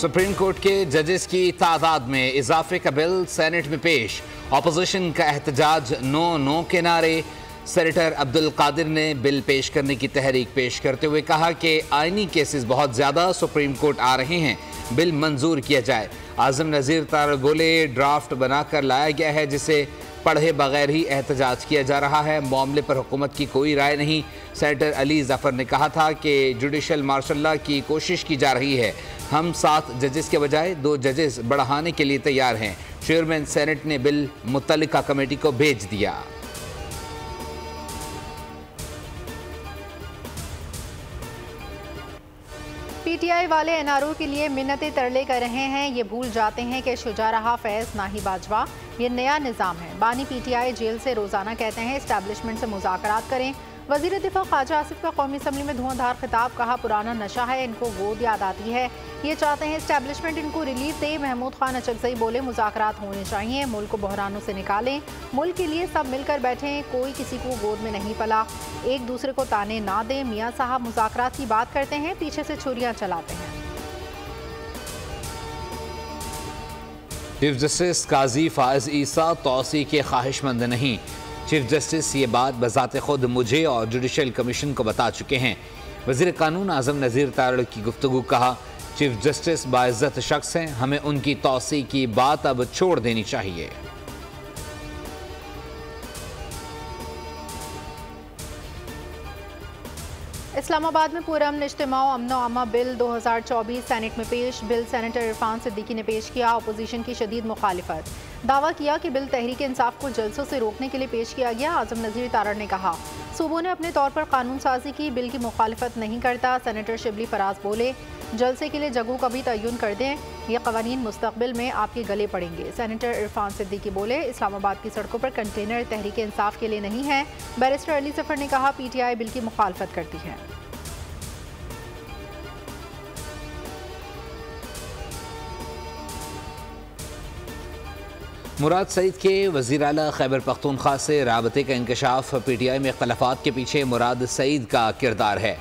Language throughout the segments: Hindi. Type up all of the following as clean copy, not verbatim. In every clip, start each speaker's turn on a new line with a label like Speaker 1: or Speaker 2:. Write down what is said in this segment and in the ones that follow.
Speaker 1: सुप्रीम कोर्ट के जजेस की तादाद में इजाफे का बिल सेनेट में पेश। ऑपोजिशन का एहतजाज नो के नारे। सेनेटर अब्दुल कादिर ने बिल पेश करने की तहरीक पेश करते हुए कहा कि आईनी केसेस बहुत ज्यादा सुप्रीम कोर्ट आ रहे हैं, बिल मंजूर किया जाए। आजम नज़ीर तारड़ बोले, ड्राफ्ट बनाकर लाया गया है जिसे पढ़े बगैर ही एहतजाज किया जा रहा है, मामले पर हुकूमत की कोई राय नहीं। सेनेटर अली जफर ने कहा था कि जुडिशल मार्शल की कोशिश की जा रही है, हम 7 जजेस के बजाय 2 जजेस बढ़ाने के लिए तैयार हैं। चेयरमैन सेनेट ने बिल मुत्तलिका कमेटी को भेज दिया।
Speaker 2: पीटीआई वाले एनआरओ के लिए मिन्नतें तरले कर रहे हैं, ये भूल जाते हैं कि शुजा रहा फैज़ ना ही बाजवा। ये नया निज़ाम है। बानी पीटीआई जेल से रोज़ाना कहते हैं इस्टेब्लिशमेंट से मुज़ाकरात करें। वज़ीर दिफा ख्वाजा आसिफ का कौमी असम्बली में धुआंधार खिताब, कहा पुराना नशा है, इनको गोद याद आती है, ये चाहते हैं इस्टेब्लिशमेंट इनको रिलीफ दे। महमूद खान अचकज़ई बोले, मुज़ाकरात होने चाहिए, मुल्क को बहरानों से निकालें, मुल्क के लिए सब मिलकर बैठें, कोई किसी को गोद में नहीं पला, एक दूसरे को ताने ना दें। मियाँ साहब मुज़ाकरात की बात करते हैं, पीछे से छुरियाँ चलाते हैं।
Speaker 1: चीफ जस्टिस काजी फायज ईसा तौसी के ख्वाहिशमंद नहीं। चीफ जस्टिस ये बात बजाते खुद मुझे और जुडिशल कमीशन को बता चुके हैं। वज़ीर कानून आज़म नज़ीर तारड़ की गुफ्तगू, कहा चीफ जस्टिस बाइज़्ज़त शख्स हैं, हमें उनकी तौसी की बात अब छोड़ देनी चाहिए।
Speaker 2: इस्लामाबाद में पुरअमन इज्तिमा अमनो अमा बिल 2024 सेनेट में पेश। बिल सेनेटर इरफान सिद्दीकी ने पेश किया। अपोजिशन की शदीद मुखालिफत, दावा किया कि बिल तहरीक इंसाफ को जलसों से रोकने के लिए पेश किया गया। आजम नज़ीर तारड़ ने कहा सूबों ने अपने तौर पर कानून साजी की, बिल की मुखालिफत नहीं करता। सेनेटर शिबली फराज बोले, जलसे के लिए जगह का भी तयन कर दें, ये कवानीन मुस्तकबिल में आपके गले पड़ेंगे। सेनेटर इरफान सिद्दीकी बोले, इस्लामाबाद की सड़कों पर कंटेनर तहरीक इंसाफ के लिए नहीं है। बैरिस्टर अली जफर ने कहा पीटीआई बिल की मुखालफत करती है।
Speaker 1: मुराद सईद के वज़ीर आला खैबर पख्तूनख्वा से राबते का इंकशाफ। पीटीआई में इख्तलाफात के पीछे मुराद सईद का किरदार है।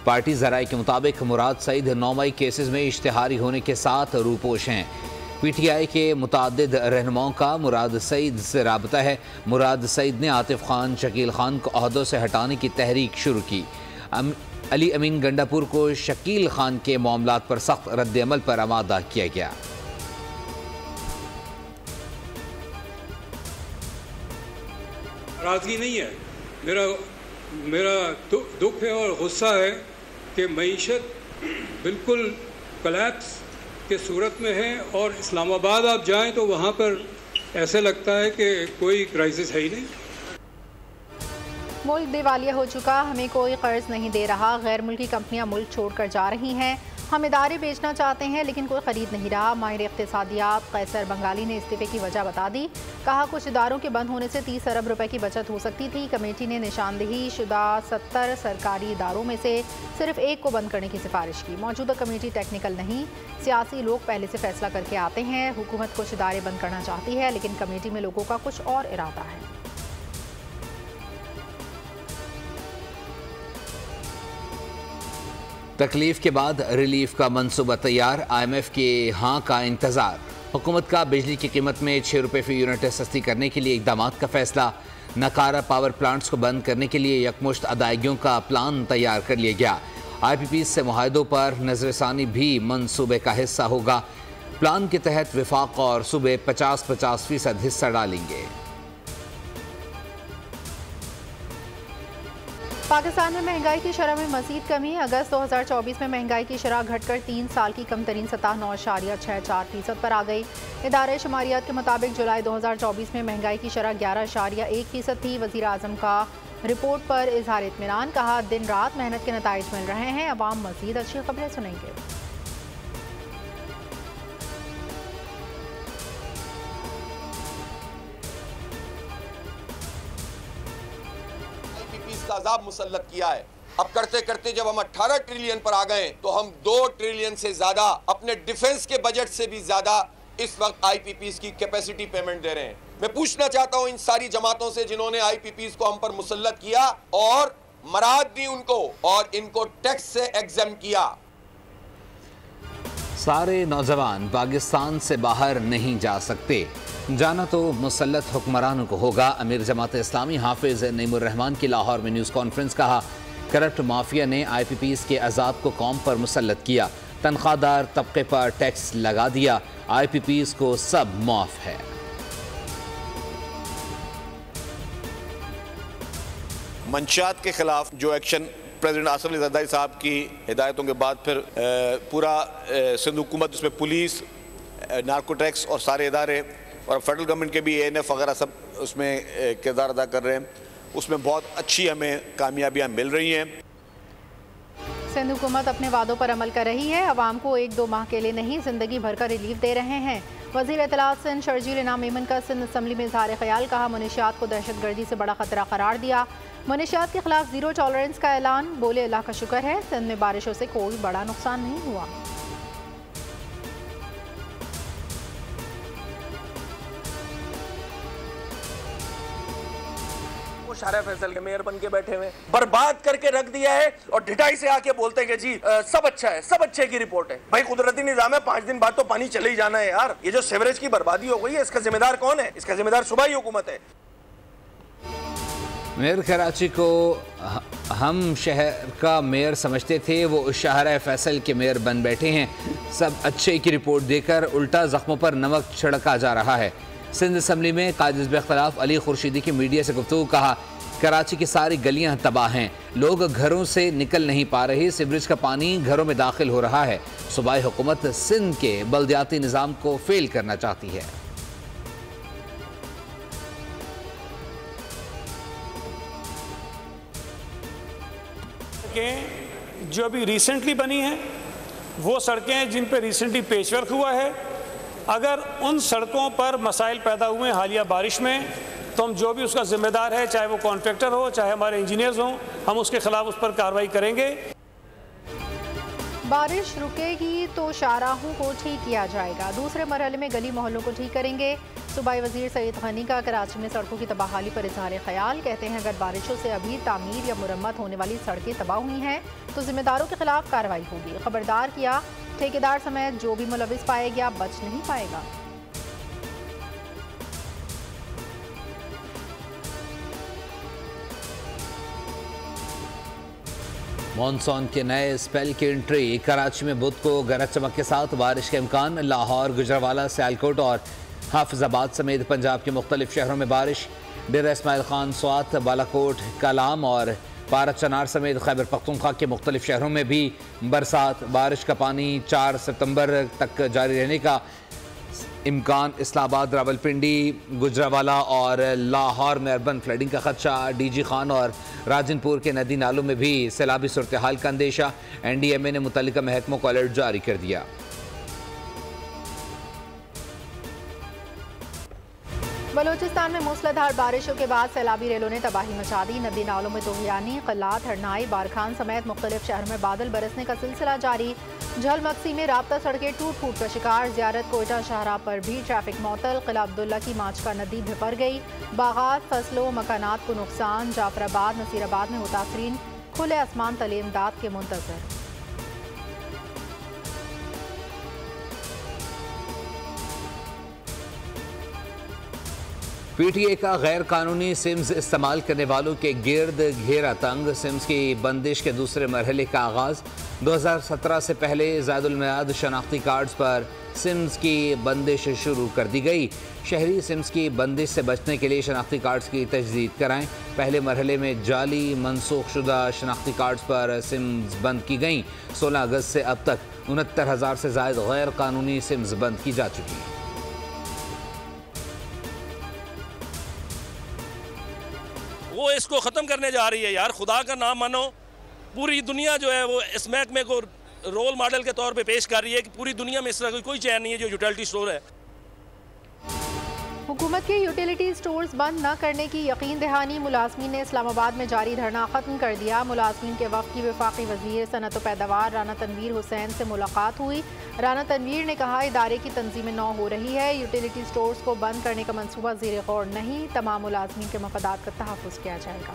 Speaker 1: पार्टी ज़राए के मुताबिक मुराद सईद 9 मई केसेस में इश्तिहारी होने के साथ रूपोश हैं। पीटीआई के मुताद्दिद रहनुमाओं का मुराद सईद से राबता है। मुराद सईद ने आतिफ खान, शकील खान को ओहदों से हटाने की तहरीक शुरू की। अली अमीन गंडापुर को शकील खान के मामलात पर सख्त रद्द-ए-अमल पर आमादा किया गया।
Speaker 3: नाराज़गी नहीं है, मेरा दुख है और गुस्सा है कि मईशत बिल्कुल कलैप्स के सूरत में है और इस्लामाबाद आप जाएं तो वहाँ पर ऐसे लगता है कि कोई क्राइसिस है ही नहीं।
Speaker 2: मुल्क दिवालिया हो चुका, हमें कोई कर्ज नहीं दे रहा, गैर मुल्की कंपनियां मुल्क छोड़कर जा रही हैं, हम इदारे बेचना चाहते हैं लेकिन कोई ख़रीद नहीं रहा। माहिर इक़्तिसादियात कैसर बंगाली ने इस्तीफ़े की वजह बता दी। कहा कुछ इदारों के बंद होने से 30 अरब रुपए की बचत हो सकती थी। कमेटी ने निशानदेही शुदा 70 सरकारी इदारों में से सिर्फ एक को बंद करने की सिफारिश की। मौजूदा कमेटी टेक्निकल नहीं, सियासी लोग पहले से फैसला करके आते हैं। हुकूमत कुछ इदारे बंद करना चाहती है लेकिन कमेटी में लोगों का कुछ और इरादा है।
Speaker 1: तकलीफ के बाद रिलीफ का मंसूबा तैयार, IMF के हाँ का इंतजार। हुकूमत का बिजली की कीमत में 6 रुपये फी यूनिट सस्ती करने के लिए इक़दामात का फैसला। नकारा पावर प्लांट्स को बंद करने के लिए यकमुश्त अदायगियों का प्लान तैयार कर लिया गया। IPPs से मुआहदों पर नजरसानी भी मंसूबे का हिस्सा होगा। प्लान के तहत विफाक और सूबे 50-50% हिस्सा डालेंगे।
Speaker 2: पाकिस्तान में महंगाई की शरह में मज़ीद कमी। अगस्त 2024 में महंगाई की शरह घटकर 3 साल की कम तरीन सतह 9.64% पर आ गई। इदारे शुमारियात के मुताबिक जुलाई 2024 में महंगाई की शरह 11.1% थी। वज़ीर आज़म का रिपोर्ट पर इजहार इत्मीनान, कहा दिन रात मेहनत के नताइज मिल रहे हैं, अवाम मज़ीद अच्छी खबरें सुनेंगे।
Speaker 4: अज़ाब मुसल्लत किया है। अब करते करते जब हम 18 ट्रिलियन पर आ गए तो हम 2 ट्रिलियन से ज्यादा अपने डिफेंस के बजट से भी ज्यादा इस वक्त IPPs की कैपेसिटी पेमेंट दे रहे हैं। मैं पूछना चाहता हूं इन सारी जमातों से जिन्होंने IPPs को हम पर मुसल्लत किया और मराद दी उनको और इनको टैक्स से एग्जम किया,
Speaker 1: सारे नौजवान पाकिस्तान से बाहर नहीं जा सकते, जाना तो मुसल्लत हुक्मरानों को होगा। अमीर जमात इस्लामी हाफिज नईमुर रहमान की लाहौर में न्यूज़ कॉन्फ्रेंस। कहा, करप्ट माफिया ने IPPs के अजाब को कौम पर मुसल्लत किया, तनख्वाहदार तबके पर टैक्स लगा दिया, IPPs को सब माफ है।
Speaker 5: मंशियात के खिलाफ जो एक्शन प्रेसिडेंट आसिफ अली जरदारी साहब की हिदायतों के बाद फिर पूरा सिंध हुकूमत, उसमें पुलिस, नार्को टैक्स और सारे इदारे और फेडरल गवर्नमेंट के भी ANF वगैरह सब उसमें किरदार अदा कर रहे हैं, उसमें बहुत अच्छी हमें कामयाबियाँ मिल रही हैं।
Speaker 2: सिंध हुकूमत अपने वादों पर अमल कर रही है, अवाम को 1-2 माह के लिए नहीं जिंदगी भर का रिलीफ दे रहे हैं। वज़ीर इत्तलात सिंध शर्जील इनाम मेमन का सिंध असम्बली में इज़हार ख्याल। कहा, मुनशियात को दहशतगर्दी से बड़ा खतरा करार दिया, मुनशियात के खिलाफ ज़ीरो टॉलरेंस का ऐलान। बोले, अल्लाह का शुक्र है सिंध में बारिशों से कोई बड़ा नुकसान नहीं हुआ।
Speaker 6: शारा फैसल के मेयर बन के बैठे हुए, बर्बाद करके रख दिया है और ढिठाई से आके बोलते हैं कि जी सब अच्छा है, सब अच्छे की रिपोर्ट है। भाई कुदरती निजाम है, 5 दिन बाद तो पानी चले ही जाना है यार। ये जो सीवरेज की बर्बादी हो गई है, इसका जिम्मेदार कौन है? इसका जिम्मेदार सूबाई हुकूमत है।
Speaker 1: मेयर कराची को हम शहर का मेयर समझते थे, वो शाहरा फैसल के मेयर बन बैठे हैं। सब अच्छे की रिपोर्ट देकर उल्टा जख्मों पर नमक छिड़का जा रहा है। सिंध असम्बली में कायद हिज़्ब-ए-इख्तिलाफ अली खुर्शीदी की मीडिया से गुफ्तगू। कहा, कराची की सारी गलियां तबाह हैं, लोग घरों से निकल नहीं पा रहे, सीवरेज का पानी घरों में दाखिल हो रहा है। सूबाई हुकूमत सिंध के बल्दियाती निज़ाम को फेल करना चाहती है।
Speaker 7: जो अभी रिसेंटली बनी हैं वो सड़कें जिन पर रिसेंटली पेचवर्क हुआ है, अगर उन सड़कों पर मसाइल पैदा हुए हालिया बारिश में, तो हम जो भी उसका जिम्मेदार है, चाहे वो कॉन्ट्रैक्टर हो चाहे हमारे इंजीनियर्स हों, हम उसके खिलाफ उस पर कार्रवाई करेंगे।
Speaker 2: बारिश रुकेगी तो शाहराहों को ठीक किया जाएगा, दूसरे मरहले में गली मोहल्लों को ठीक करेंगे। सूबाई वजीर सईद गनी का कराची में सड़कों की तबाहाली पर इज़हार ख्याल। कहते हैं, अगर बारिशों से अभी तामीर या मुरम्मत होने वाली सड़कें तबाह हुई हैं तो जिम्मेदारों के खिलाफ कार्रवाई होगी। खबरदार किया, ठेकेदार समेत जो भी मुलविस पाया गया बच नहीं पाएगा।
Speaker 1: मॉनसून के नए स्पेल की एंट्री। कराची में बुध को गरज चमक के साथ बारिश के इम्कान। लाहौर, गुजरावाला, सियालकोट और हाफिजाबाद समेत पंजाब के मुख्तलिफ शहरों में बारिश। डेरा इस्माइल खान, स्वात, बालाकोट, कलाम और पारा चनार समेत खैबर पख्तूनख्वा के मुख्तलिफ शहरों में भी बरसात। बारिश का पानी 4 सितंबर तक जारी रहने का इम्कान। इस्लामाबाद, रावलपिंडी, गुजरावाला और लाहौर में अर्बन फ्लडिंग का खदशा। DG खान और राजनपुर के नदी नालों में भी सैलाबी सूरत हाल का अंदेशा। NDMA ने मुतल्लिका महकमों को अलर्ट जारी कर दिया।
Speaker 2: बलूचिस्तान में मूसलाधार बारिशों के बाद सैलाबी रेलों ने तबाही मचा दी। नदी नालों में तूफ़ानी, कलात, हरनाई, बारखान समेत मुख्तलिफ शहरों में बादल बरसने का सिलसिला जारी। झल मक्सी में राब्ता सड़कें टूट फूट का शिकार। ज़ियारत कोयटा शाहराह पर भी ट्रैफिक मअतल। किला अब्दुल्ला की माचका नदी भिपर गई। बागात, फसलों, मकानात को नुकसान। जाफराबाद, नसीराबाद में मुतासरीन खुले आसमान तले इमदाद के मुंतज़र।
Speaker 1: PTA का गैर कानूनी सिम्स इस्तेमाल करने वालों के गिर्द घेरा तंग। सिम्स की बंदिश के दूसरे मरहले का आगाज़। 2017 से पहले ज़ायदुल मियाद शनाख्ती कार्ड्स पर सिम्स की बंदिश शुरू कर दी गई। शहरी सिम्स की बंदिश से बचने के लिए शनाख्ती कार्ड्स की तजदीद कराएं। पहले मरहले में जाली मनसूख शुदा शनाख्ती कार्ड्स पर सिम्स बंद की गई। 16 अगस्त से अब तक 69,000 से ज़ायद गैर कानूनी सिम्स बंद की जा चुकी हैं।
Speaker 8: वो इसको ख़त्म करने जा रही है यार, खुदा का नाम मानो। पूरी दुनिया जो है वो इस महकमे को रोल मॉडल के तौर पे पेश कर रही है कि पूरी दुनिया में इस तरह कोई चैन नहीं है जो यूटिलिटी स्टोर है।
Speaker 2: हुकूमत के यूटिलिटी स्टोर्स बंद न करने की यकीन दहानी। मुलाजमीन ने इस्लामाबाद में जारी धरना ख़त्म कर दिया। मुलाजमीन के वफ़द की वफाकी वज़ीर सनत व पैदावार राना तनवीर हुसैन से मुलाकात हुई। राना तनवीर ने कहा, इदारे की तंजीमें नौ हो रही है, यूटिलिटी स्टोर्स को बंद करने का मनसूबा ज़ेर गौर नहीं। तमाम मुलाजमीन के मफादात का तहफ़्फ़ुज़ किया जाएगा।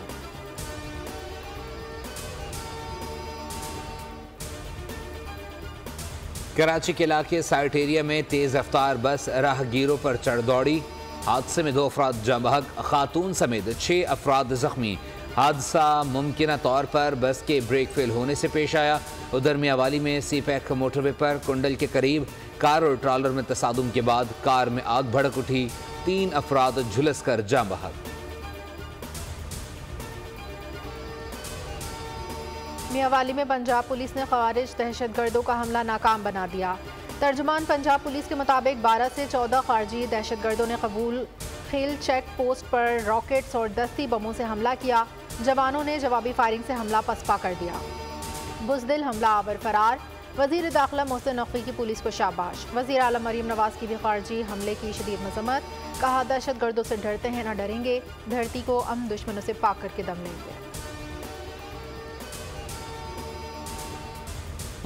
Speaker 1: कराची के इलाके साइट एरिया में तेज रफ्तार बस राहगीरों पर चढ़ दौड़ी। हादसे में 2 अफराद जाँ बहक, खातून समेत 6 अफराद जख्मी। हादसा मुमकिन तौर पर बस के ब्रेक फेल होने से पेश आया। उधर मियांवाली में सी पैक मोटरवे पर कुंडल के करीब कार और ट्रॉलर में तसादुम के बाद कार में आग भड़क उठी। 3 अफराद झुलस कर जाँ बहक।
Speaker 2: मियांवाली में पंजाब पुलिस ने खवारिज दहशतगर्दों का हमला नाकाम बना दिया। तर्जुमान पंजाब पुलिस के मुताबिक 12 से 14 खारजी दहशतगर्दों ने कबूल खेल चेक पोस्ट पर रॉकेट्स और दस्ती बमों से हमला किया। जवानों ने जवाबी फायरिंग से हमला पसपा कर दिया। बुज़दिल हमला आवर फरार। वज़ीर दाखिला मोहसिन नकवी की पुलिस को शाबाश। वज़ीर आला मरीम नवाज की भी खारजी हमले की शदीद मजम्मत। कहा दहशतगर्दों से डरते हैं न डरेंगे, धरती को हम दुश्मनों से पाक करके दम लेंगे।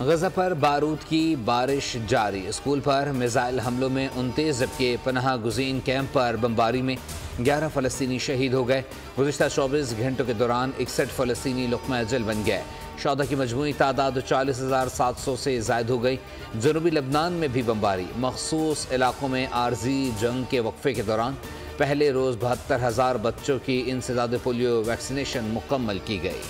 Speaker 1: गजा पर बारूद की बारिश जारी। स्कूल पर मिसाइल हमलों में 29 जबकि पनाह गुज़ीन कैंप पर बमबारी में 11 फ़लस्तीनी शहीद हो गए। गुज़िश्ता 24 घंटों के दौरान 61 फ़लस्तीनी लुक़मा अजल बन गए। शौदा की मजमूई तादाद 40,700 से ज़ायद हो गई। जनूबी लबनान में भी बमबारी। मखसूस इलाकों में आर्जी जंग के वक्फे के दौरान पहले रोज़ 72,000 बच्चों की इंसदाद पोलियो वैक्सीनेशन मुकम्मल की गई।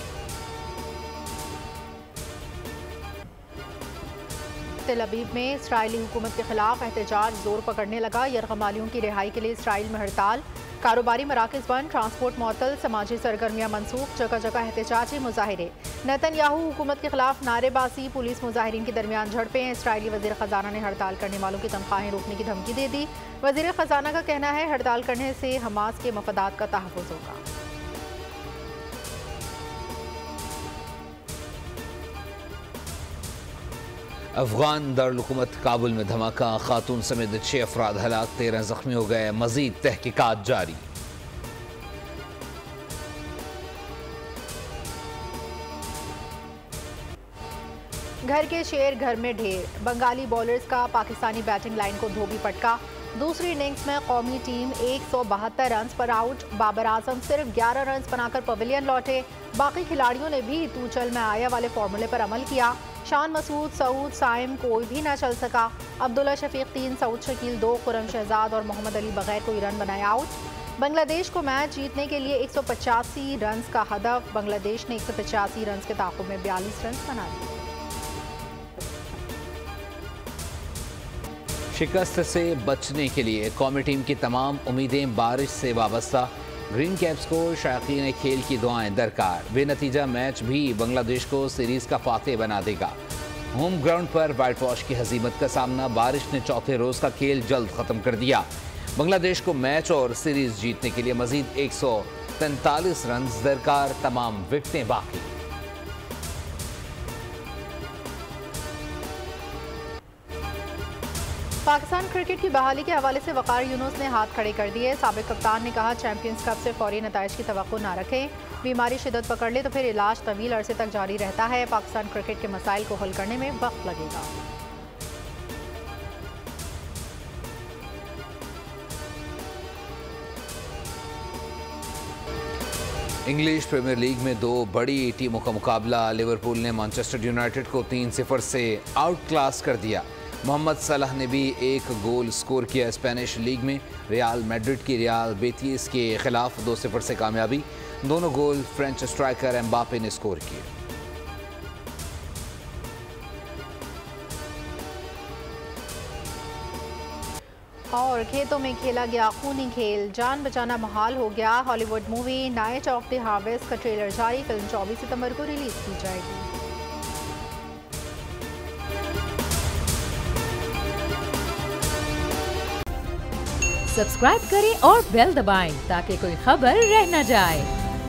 Speaker 2: तेल अवीव में इसराइली हुकूमत के खिलाफ एहतजाज जोर पकड़ने लगा। यरगमालियों की रिहाई के लिए इसराइल में हड़ताल। कारोबारी मराकज़ बंद, ट्रांसपोर्ट मुअत्तल, समाजी सरगर्मियाँ मनसूख। जगह जगह एहतजाजी मुजाहिरे। नेतन्याहू हुकूमत के खिलाफ नारेबाजी। पुलिस मुजाहिरीन के दरमियान झड़पें। इसराइली वज़ीर ख़जाना ने हड़ताल करने वालों की तनख्वाहें रोकने की धमकी दे दी। वज़ीर ख़जाना का कहना है हड़ताल करने से हमास के मफादात का तहफ़्फ़ुज़ होगा।
Speaker 1: अफगान दारुल-हुकूमत काबुल में धमाका। खातून समेत 6 अफराद हलाक, 13 जख्मी हो गए। मजीद तहकीकात जारी।
Speaker 2: घर के शेर घर में ढेर। बंगाली बॉलर्स का पाकिस्तानी बैटिंग लाइन को धोबी पटका। दूसरी इनिंग्स में कौमी टीम 172 रन पर आउट। बाबर आजम सिर्फ 11 रन बनाकर पवेलियन लौटे। बाकी खिलाड़ियों ने भी तू चल मैं आया वाले फॉर्मूले पर अमल किया। शान मसूद, सऊद, साइम कोई भी ना चल सका। अब्दुल्ला शफीक 3, सऊद शकील 2, खुरम शहजाद और मोहम्मद अली बगैर कोई रन बनाए आउट। बांग्लादेश को मैच जीतने के लिए 185 रन का हदफ। बांग्लादेश ने 185 रन के ताक़ुब में 42 रन बना लिए।
Speaker 1: शिकस्त से बचने के लिए कौमी टीम की तमाम उम्मीदें बारिश से वाबस्ता। ग्रीन कैप्स को शायकीन खेल की दुआएं दरकार। बेनतीजा मैच भी बांग्लादेश को सीरीज का फातेह बना देगा। होम ग्राउंड पर वाइट वॉश की हजीमत का सामना। बारिश ने चौथे रोज का खेल जल्द खत्म कर दिया। बांग्लादेश को मैच और सीरीज जीतने के लिए मजीद 143 रन दरकार। तमाम विकेटें बाकी।
Speaker 2: पाकिस्तान क्रिकेट की बहाली के हवाले से वकार यूनुस ने हाथ खड़े कर दिए। साबिक कप्तान ने कहा चैंपियंस कप से फौरी नताइज की तवक्को ना रखें। बीमारी शिद्दत पकड़ ले तो फिर इलाज तवील अरसे तक जारी रहता है। पाकिस्तान क्रिकेट के मसाइल को हल करने में वक्त लगेगा।
Speaker 1: इंग्लिश प्रीमियर लीग में 2 बड़ी टीमों का मुकाबला। लिवरपूल ने मैनचेस्टर यूनाइटेड को 3-0 से आउट क्लास कर दिया। मोहम्मद सलाह ने भी 1 गोल स्कोर किया। स्पेनिश लीग में रियाल मैड्रिड की रियाल बेतीस के खिलाफ 2-0 से कामयाबी। दोनों गोल फ्रेंच स्ट्राइकर एम्बापे ने स्कोर किए।
Speaker 2: और खेतों में खेला गया खूनी खेल, जान बचाना मुहाल हो गया। Hollywood movie night of the harvest का ट्रेलर जारी। फिल्म 24 सितंबर को रिलीज की जाएगी।
Speaker 9: सब्सक्राइब करें और बेल दबाएं ताकि कोई खबर रह न जाए।